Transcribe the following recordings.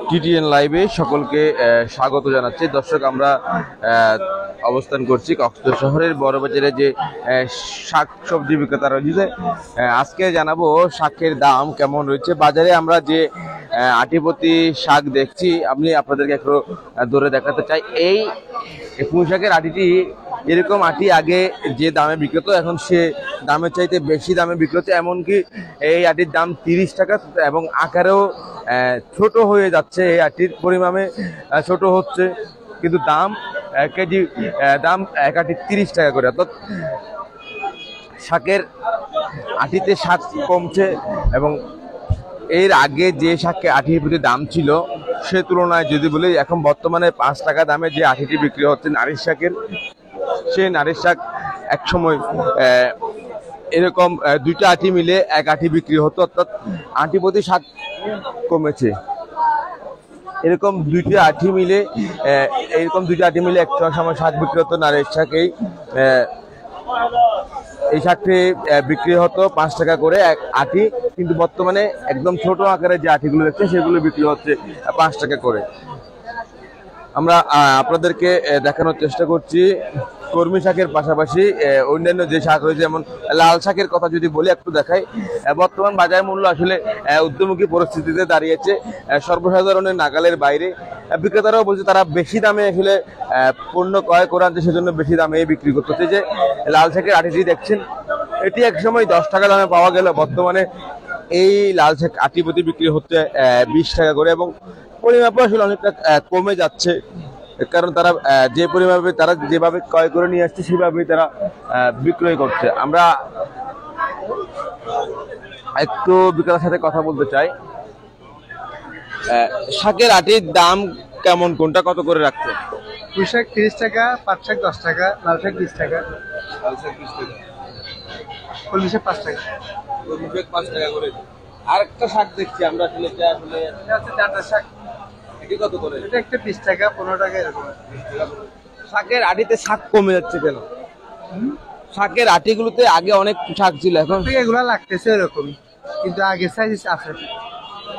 TTN লাইভে সকলকে স্বাগত জানাচ্ছি। দর্শক, আমরা অবস্থান করছি কক্সবাজার শহরের বড়বাজারে যে শাক সবজি বিক্রেতা রয়েছে। আজকে জানাবো শাকের দাম কেমন রয়েছে বাজারে। আমরা যে আটিপতি শাক দেখছি, আমি আপনাদেরকে একটু ধরে দেখাতে চাই। এই পুঁই শাকের আটিটি এরকম আটি আগে যে দামে বিক্রি হতো, এখন সে দামের চাইতে বেশি দামে বিক্রি হচ্ছে। এমনকি এই আটির দাম 30 টাকা এবং আকারেও ছোট হয়ে যাচ্ছে। এই আটির পরিমাণে ছোট হচ্ছে, কিন্তু দাম কেজি দাম এক আটি 30 টাকা করে। অর্থাৎ শাকের আটিতে শাক কমছে এবং এর আগে যে শাককে আটির প্রতি দাম ছিল সে তুলনায় যদি বলি, এখন বর্তমানে 5 টাকা দামে যে আটিটি বিক্রি হচ্ছে নারিশ শাকের, সেই নারিশ শাক এক সময় এরকম দুইটা আটি মিলে এক আটি বিক্রি হতো। অর্থাৎ আটি প্রতি শাক কমেছে। এরকম দুইটা আটি মিলে একটা সময় শাক বিক্রি হতো নারিশ শাক। এই শাকটি বিক্রি হতো 5 টাকা করে এক আটি, কিন্তু বর্তমানে একদম ছোট আকারে যে আটিগুলো দেখছে সেগুলো বিক্রি হচ্ছে 5 টাকা করে। আমরা আপনাদেরকে দেখানোর চেষ্টা করছি কর্মী শাকের পাশাপাশি অন্যান্য যে শাক রয়েছে, যেমন লাল শাকের কথা যদি বলি একটু দেখাই। বর্তমান বাজার মূল্য আসলে ঊর্ধ্বমুখী পরিস্থিতিতে দাঁড়িয়েছে, সর্বসাধারণের নাগালের বাইরে। বিক্রেতারাও বলছে তারা বেশি দামে আসলে পণ্য ক্রয় করে আনছে, সেজন্য বেশি দামে বিক্রি করতেছে। যে লাল শাকের আটিটি দেখছেন, এটি একসময় 10 টাকা দামে পাওয়া গেল, বর্তমানে এই লাল শাক আটি প্রতি বিক্রি হচ্ছে 20 টাকা করে এবং পরিমাপে আসলে অনেকটা কমে যাচ্ছে। কারণ তারা যে পরিমাপে তারা যেভাবে ক্রয় করে নিয়ে আসছে সেভাবেই তারা বিক্রয় করছে। আমরা একটু বিক্রেতার সাথে কথা বলতে চাই। শাকের আটির দাম কেমন, কোনটা কত করে রাখছে? পুঁই শাক 30 টাকা, পাট শাক 10 টাকা, লাল শাক 20 টাকা, লাল শাক 20 টাকা, কলমি শাক 5 টাকা, কলমি শাক 5 টাকা করে। আরেকটা শাক দেখছি আমরা, আসলে এটা হচ্ছে ডাঁটা শাক। এটি কত করে? এটা একটা 20 টাকা, 15 টাকা এরকম। শাকের আটিতে শাক কমে যাচ্ছে কেন? শাকের আটিগুলোতে আগে অনেক শাক ছিল, এখন এগুলা লাগতেছে এরকম, কিন্তু আগে সাইজ আছে।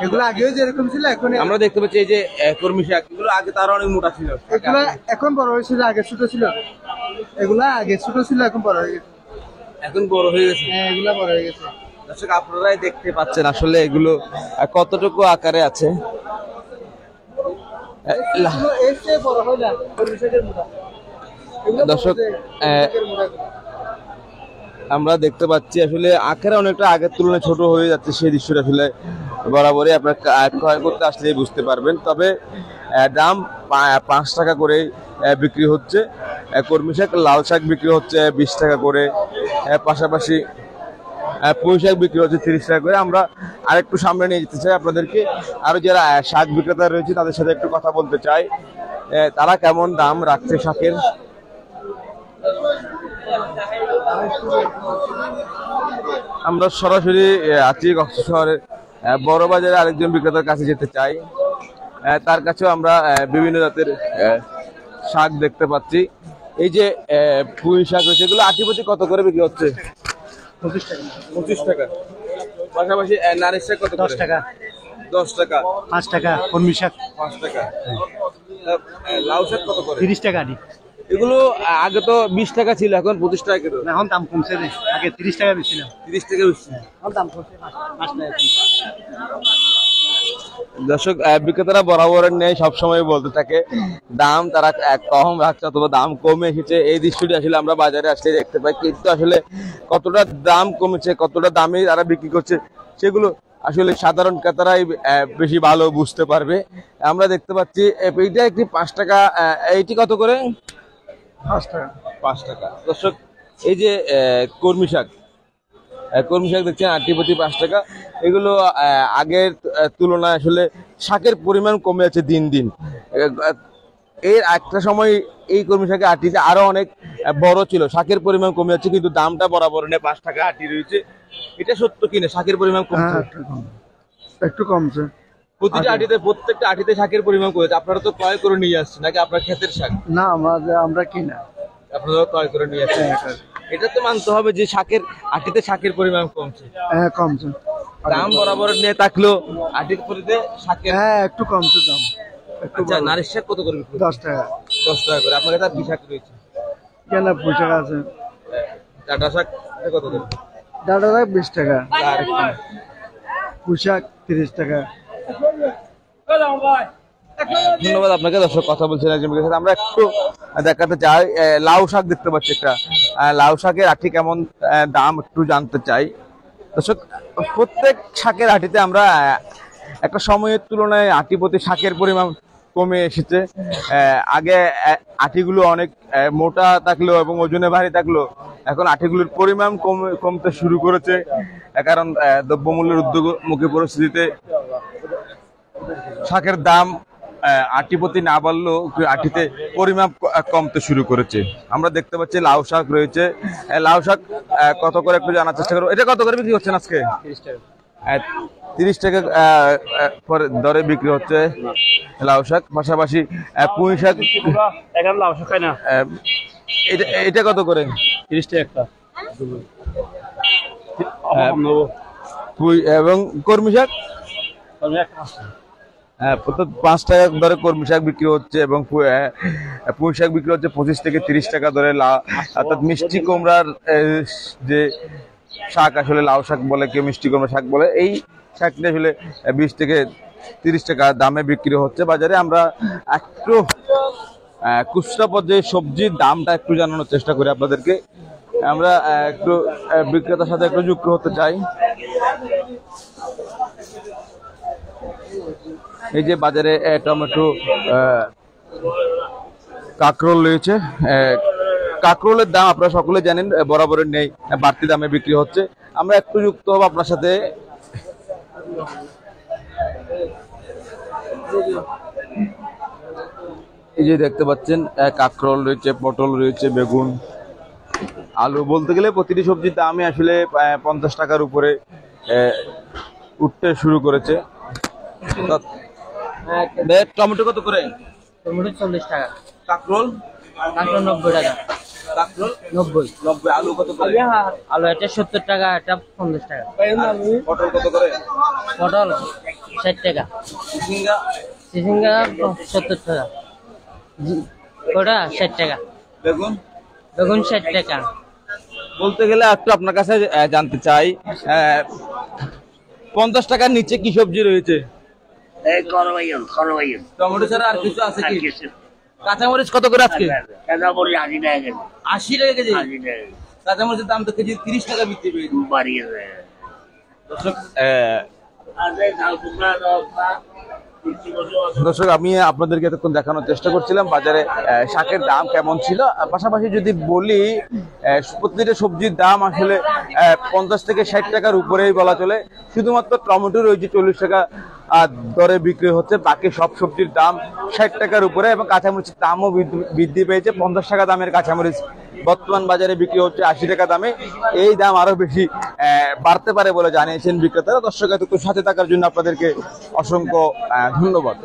এগুলো আগেও যেরকম ছিল এখন আমরা দেখতে পাচ্ছি এই যে কর্মী শাক, এগুলো আগে তার অনেক মোটা ছিল, এগুলো এখন বড় হয়েছিল, আগে ছোট ছিল। এগুলা আগে ছোট ছিল, এখন বড় হয়ে গেছে। এখন বড় হয়ে গেছে। হ্যাঁ, এগুলা বড় হয়ে গেছে। দর্শক, আপনারাই দেখতে পাচ্ছেন আসলে এগুলো কতটুকু আকারে আছে। দর্শক, আমরা দেখতে পাচ্ছি আসলে আকারে অনেকটা আগের তুলনায় ছোট হয়ে যাচ্ছে। সেই দৃশ্যটা আসলে বরাবরই আপনার ক্রয় করতে আসলে বুঝতে পারবেন। তবে দাম 5 টাকা করে বিক্রি হচ্ছে। কর্মী শাক, লাল শাক বিক্রি হচ্ছে 20 টাকা করে, পাশাপাশি পুঁই শাক বিক্রি হচ্ছে 30 টাকা করে। আমরা আরেকটু সামনে নিয়ে যেতে চাই আপনাদেরকে। আরো যারা শাক বিক্রেতা রয়েছে তাদের সাথে একটু কথা বলতে চাই, তারা কেমন দাম রাখছে শাকের। আমরা সরাসরি আছি কক্সবাজার শহরের বড় বাজারে আরেকজন বিক্রেতার কাছে যেতে চাই। তার কাছেও আমরা বিভিন্ন জাতের শাক দেখতে পাচ্ছি। এই যে পুঁই শাক রয়েছে, এগুলো আটি প্রতি কত করে বিক্রি হচ্ছে? 25 টাকা। 25 টাকা। পাশাপাশি নারিশ শাক কত? 10 টাকা। 10 টাকা। 5 টাকা কলমি শাক। 5 টাকা। লাউ শাক কত করে? 30 টাকা আটি। এগুলো আগে তো 20 টাকা ছিল, এখন 25 টাকা করে। এখন দাম কমছে, আগে 30 টাকা বেশি ছিল। 30 টাকা বেশি, এখন দাম কমছে 5 টাকা। দর্শক, বিক্রেতারা বরাবরের নেই সবসময় বলতে থাকে দাম তারা কম রাখছে অথবা দাম কমে এসেছে। এই দৃশ্যটি আসলে আমরা বাজারে আসলে দেখতে পাই, কিন্তু আসলে কতটা দাম কমেছে, কতটা দামে তারা বিক্রি করছে সেগুলো আসলে সাধারণ ক্রেতারাই বেশি ভালো বুঝতে পারবে। আমরা দেখতে পাচ্ছি এইটা একটি 5 টাকা, এইটি কত করে? 5 টাকা। 5 টাকা। দর্শক, এই যে কর্মী শাক দেখছেন আটি প্রতি 5 টাকা। এগুলো আগের তুলনায় আসলে শাকের পরিমাণ কমে যাচ্ছে দিন দিন। এর একটা সময় এই কর্মী শাকের আটিতে আরো অনেক বড় ছিল, শাকের পরিমাণ কমে যাচ্ছে, কিন্তু দামটা বরাবর নেই 5 টাকা আটি রয়েছে। এটা সত্য কিনা শাকের পরিমাণ কমছে? একটু কমছে। প্রত্যেকটা আটিতে শাকের পরিমাণ কমেছে। আপনারা তো ক্রয় করে নিয়ে আসছেন নাকি আপনার ক্ষেতের শাক? না, আমরা কিনা। আপনারা ক্রয় করে নিয়ে আসছেন। এটা তো মানতে হবে যে শাকের আটিতে শাকের পরিমাণ কমছে, হ্যাঁ কমছে। দাম বরাবর নিয়ে থাকলেও আটির পরিতে শাকের। হ্যাঁ একটু কমছে দাম, একটু আচ্ছা, নারিশ শাক কত করে বিক্রি? 10 টাকা। 10 টাকা করে। আপনার কাছে আর কি শাক রয়েছে? কেন পুঁই আছে, ডাঁটা শাক কত করে? ডাটা 20 টাকা, আর পুঁই 30 টাকা। ধন্যবাদ আপনাকে। দর্শক, কথা বলছেন একজন ব্যক্তির সাথে। আমরা একটু দেখাতে চাই, লাউ শাক দেখতে পাচ্ছি একটা, লাউ শাকের আটি কেমন দাম একটু জানতে চাই। দর্শক, প্রত্যেক শাকের আটিতে আমরা একটা সময়ের তুলনায় আটি প্রতি শাকের পরিমাণ কমে এসেছে। আগে আটিগুলো অনেক মোটা থাকলেও এবং ওজনে ভারী থাকলেও এখন আটিগুলোর পরিমাণ কমতে শুরু করেছে, কারণ দ্রব্যমূল্যের ঊর্ধ্বমুখী পরিস্থিতিতে শাকের দাম আটি প্রতি না বাড়লেও আটিতে পরিমাপ কমতে শুরু করেছে। আমরা দেখতে পাচ্ছি লাউ শাক রয়েছে। লাউ শাক কত করে একটু জানার চেষ্টা করবো। এটা কত করে বিক্রি করছেন আজকে? 30 টাকা দরে বিক্রি হচ্ছে লাউ শাক। পাশাপাশি পুঁই শাক, লাউ শাক খাই না, এটা কত করে? 30 টাকা একটা। পুঁই এবং কর্মী শাক, হ্যাঁ 5 টাকা দরে কর্মী শাক বিক্রি হচ্ছে এবং পুঁই শাক বিক্রি হচ্ছে 25 থেকে 30 টাকা দরে। অর্থাৎ মিষ্টি কুমড়ার যে শাক, আসলে লাউ শাক বলে, কেউ মিষ্টি কুমড়া শাক বলে, এই শাকটি আসলে 20 থেকে 30 টাকা দামে বিক্রি হচ্ছে বাজারে। আমরা একটু খুচরা পর্যায়ে সবজির দামটা একটু জানানোর চেষ্টা করি আপনাদেরকে। আমরা একটু বিক্রেতার সাথে একটু যুক্ত হতে চাই। এই যে বাজারে টমেটো, কাঁকরোল রয়েছে। কাঁকরোলের দাম আপনারা সকলে জানেন বরাবরের নেই, বাড়তি দামে বিক্রি হচ্ছে। আমরা একটু যুক্ত হব আপনার সাথে। এই যে দেখতে পাচ্ছেন কাঁকরোল রয়েছে, পটল রয়েছে, বেগুন, আলু, বলতে গেলে প্রতিটি সবজির দামই আসলে 50 টাকার উপরে উঠতে শুরু করেছে। টমেটো কত করে? টমেটো 40 টাকা, কাঁকরোল? কাঁকরোল 90 টাকা, কাঁকরোল 90। আলু কত করে? আলু এটা 70 টাকা, এটা 50 টাকা। পটল কত করে? পটল 60 টাকা, ঝিঙ্গা? চিচিঙ্গা 70 টাকা, ওটা 60 টাকা, বেগুন? বেগুন 60 টাকা। বলতে গেলে একটু আপনার কাছে জানতে চাই, 50 টাকার নিচে কি সবজি রয়েছে? টমেটো ছাড়া আর কিছু আছে কি? কাঁচামরিচ কত করে আজকে? 80 টাকা কেজি। কাঁচামরিচের দাম তো কেজি 30 টাকা বিক্রি পেয়েছে। দর্শক, আমি আপনাদেরকে এতক্ষণ দেখানোর চেষ্টা করছিলাম বাজারে শাকের দাম কেমন ছিল। পাশাপাশি যদি বলি, প্রতিটা সবজির দাম আসলে 50 থেকে 60 টাকার উপরেই বলা চলে। শুধুমাত্র টমেটো রয়েছে 40 টাকা দরে বিক্রি হচ্ছে, বাকি সব সবজির দাম 60 টাকার উপরে। এবং কাঁচামরিচের দামও বৃদ্ধি পেয়েছে। 50 টাকা দামের কাঁচামরিচ বর্তমান বাজারে বিক্রি হচ্ছে 80 টাকা দামে। এই দাম আরো বেশি বাড়তে পারে বলে জানিয়েছেন বিক্রেতারা। দর্শক, এতক্ষণ সাথে থাকার জন্য আপনাদেরকে অসংখ্য ধন্যবাদ।